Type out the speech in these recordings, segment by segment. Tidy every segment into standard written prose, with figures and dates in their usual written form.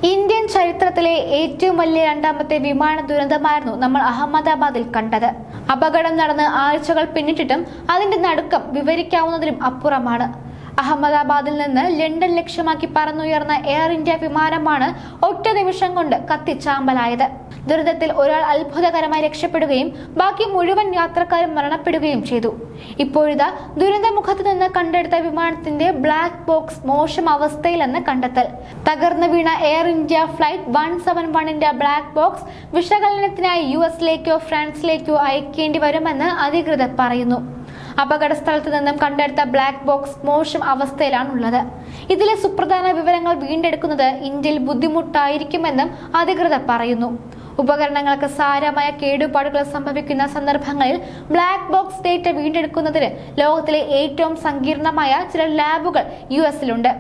Indian ചരിത്രത്തിലെ ഏറ്റവും വലിയ രണ്ടാമത്തെ വിമാന ദുരന്തമായിരുന്നു നമ്മൾ അഹമ്മദാബാദിൽ കണ്ടത്. അപകടം നടന്ന് ആഴ്ചകൾ പിന്നിട്ടിട്ടും അതിന്റെ നടുക്കം വിവരിക്കാവുന്നതിലും അപ്പുറമാണ്. അഹമ്മദാബാദിൽ നിന്ന് ലണ്ടൻ ലക്ഷ്യമാക്കി പറന്നുയർന്ന എയർ ഇന്ത്യ വിമാനമാണ് ഒറ്റ നിമിഷം കൊണ്ട് കത്തിച്ചാമ്പലായത്. ദുരന്തത്തിൽ ഒരാൾ അത്ഭുതകരമായി രക്ഷപ്പെടുകയും ബാക്കി മുഴുവൻ യാത്രക്കാരും മരണപ്പെടുകയും ചെയ്തു. ഇപ്പോഴിതാ ദുരന്തമുഖത്ത് നിന്ന് കണ്ടെടുത്ത വിമാനത്തിന്റെ ബ്ലാക്ക് ബോക്സ് മോശം അവസ്ഥയിലെന്ന് കണ്ടെത്തൽ. തകർന്നു വീണ എയർ ഇന്ത്യ ഫ്ലൈറ്റ് 171ന്റെ ബ്ലാക്ക് ബോക്സ് വിശകലനത്തിനായി US-ലേക്കോ ഫ്രാൻസിലേക്കോ അയക്കേണ്ടി വരുമെന്ന് അധികൃതർ പറയുന്നു. അപകട സ്ഥലത്ത് നിന്നും കണ്ടെടുത്ത ബ്ലാക്ക് ബോക്സ് മോശം അവസ്ഥയിലാണുള്ളത്. ഇതിലെ സുപ്രധാന വിവരങ്ങൾ വീണ്ടെടുക്കുന്നത് ഇന്ത്യയിൽ ബുദ്ധിമുട്ടായിരിക്കുമെന്നും അധികൃതർ പറയുന്നു. ഉപകരണങ്ങൾക്ക് സാരമായ കേടുപാടുകൾ സംഭവിക്കുന്ന സന്ദർഭങ്ങളിൽ ബ്ലാക്ക് ബോക്സ് ഡേറ്റ വീണ്ടെടുക്കുന്നതിന് ലോകത്തിലെ ഏറ്റവും സങ്കീർണമായ ചില ലാബുകൾ US-ലുണ്ട്.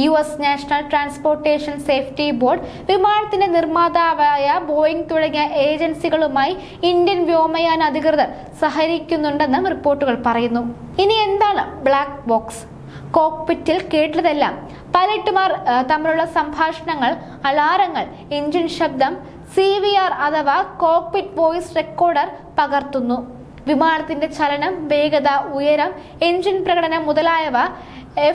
US national transportation safety board, വിമാനത്തിന്റെ നിർമ്മാതാവായ ബോയിങ് തുടങ്ങിയ ഏജൻസികളുമായി ഇന്ത്യൻ വ്യോമയാന അധികൃതർ സഹകരിക്കുന്നുണ്ടെന്നും റിപ്പോർട്ടുകൾ പറയുന്നു. ഇനി എന്താണ് ബ്ലാക്ക് ബോക്സ്? കോക്പിറ്റിൽ കേട്ടതെല്ലാം പൈലറ്റുമാർ തമ്മിലുള്ള സംഭാഷണങ്ങൾ, അലാറങ്ങൾ, എഞ്ചിൻ ശബ്ദം, CVR അഥവാ കോക്പിറ്റ് വോയിസ് റെക്കോർഡർ പകർത്തുന്നു. വിമാനത്തിന്റെ ചലനം, വേഗത, ഉയരം, എഞ്ചിൻ പ്രകടനം മുതലായവ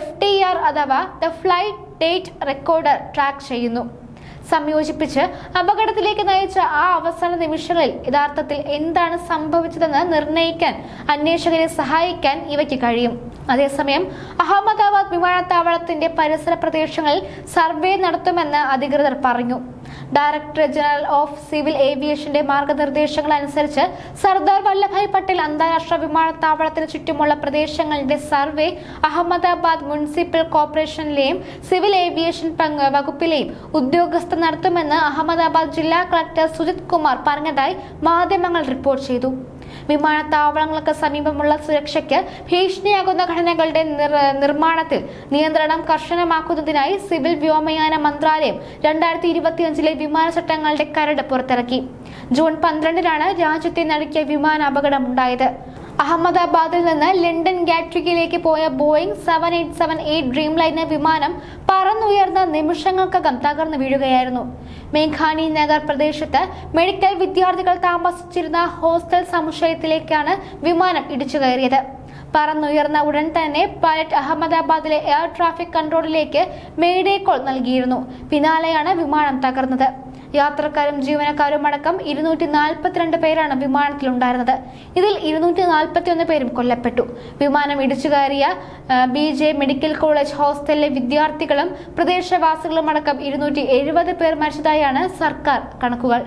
FDR അഥവാ the flight date recorder track ചെയ്യുന്നു. സംയോജിപ്പിച്ച് അപകടത്തിലേക്ക് നയിച്ച ആ അവസാന നിമിഷങ്ങളിൽ യഥാർത്ഥത്തിൽ എന്താണ് സംഭവിച്ചതെന്ന് നിർണ്ണയിക്കാൻ അന്വേഷകരെ സഹായിക്കാൻ ഇവയ്ക്ക് കഴിയും. അതേസമയം അഹമ്മദാബാദ് വിമാനത്താവളത്തിന്റെ പരിസര പ്രദേശങ്ങളിൽ സർവേ നടത്തുമെന്ന് അധികൃതർ പറഞ്ഞു. ഡയറക്ടർ ജനറൽ ഓഫ് സിവിൽ ഏവിയേഷന്റെ മാർഗനിർദ്ദേശങ്ങൾ അനുസരിച്ച് സർദാർ വല്ലഭായ് പട്ടേൽ അന്താരാഷ്ട്ര വിമാനത്താവളത്തിന് ചുറ്റുമുള്ള പ്രദേശങ്ങളുടെ സർവേ അഹമ്മദാബാദ് മുനിസിപ്പൽ കോർപ്പറേഷനിലെയും സിവിൽ ഏവിയേഷൻ വകുപ്പിലെയും ഉദ്യോഗസ്ഥർ നടത്തുമെന്ന് അഹമ്മദാബാദ് ജില്ലാ കളക്ടർ സുജിത് കുമാർ പറഞ്ഞതായി മാധ്യമങ്ങൾ റിപ്പോർട്ട് ചെയ്തു. വിമാനത്താവളങ്ങൾക്ക് സമീപമുള്ള സുരക്ഷയ്ക്ക് ഭീഷണിയാകുന്ന ഘടനകളുടെ നിർമ്മാണത്തിൽ നിയന്ത്രണം കർശനമാക്കുന്നതിനായി സിവിൽ വ്യോമയാന മന്ത്രാലയം 2025 വിമാന ചട്ടങ്ങളുടെ കരട് പുറത്തിറക്കി. ജൂൺ 12-നാണ് രാജ്യത്തെ നടുക്കിയ വിമാന അപകടമുണ്ടായത്. അഹമ്മദാബാദിൽ നിന്ന് ലണ്ടൻ ഗാറ്റ്വിക്കിലേക്ക് പോയ ബോയിങ് 7878 ഡ്രീം ലൈനർ വിമാനം പറന്നുയർന്ന നിമിഷങ്ങൾക്കകം തകർന്നു വീഴുകയായിരുന്നു. മേഘാനി നഗർ പ്രദേശത്ത് മെഡിക്കൽ വിദ്യാർത്ഥികൾ താമസിച്ചിരുന്ന ഹോസ്റ്റൽ സമുച്ചയത്തിലേക്കാണ് വിമാനം ഇടിച്ചു കയറിയത്. പറന്നുയർന്ന ഉടൻ തന്നെ പൈലറ്റ് അഹമ്മദാബാദിലെ എയർ ട്രാഫിക് കൺട്രോളിലേക്ക് മേഡേ കോൾ നൽകിയിരുന്നു. പിന്നാലെയാണ് വിമാനം തകർന്നത്. യാത്രക്കാരും ജീവനക്കാരും അടക്കം 242 പേരാണ് വിമാനത്തിലുണ്ടായിരുന്നത്. ഇതിൽ 241 പേരും കൊല്ലപ്പെട്ടു. വിമാനം ഇടിച്ചു കയറിയ BJ മെഡിക്കൽ കോളേജ് ഹോസ്റ്റലിലെ വിദ്യാർത്ഥികളും പ്രദേശവാസികളും അടക്കം 270 പേർ മരിച്ചതായാണ് സർക്കാർ കണക്കുകൾ.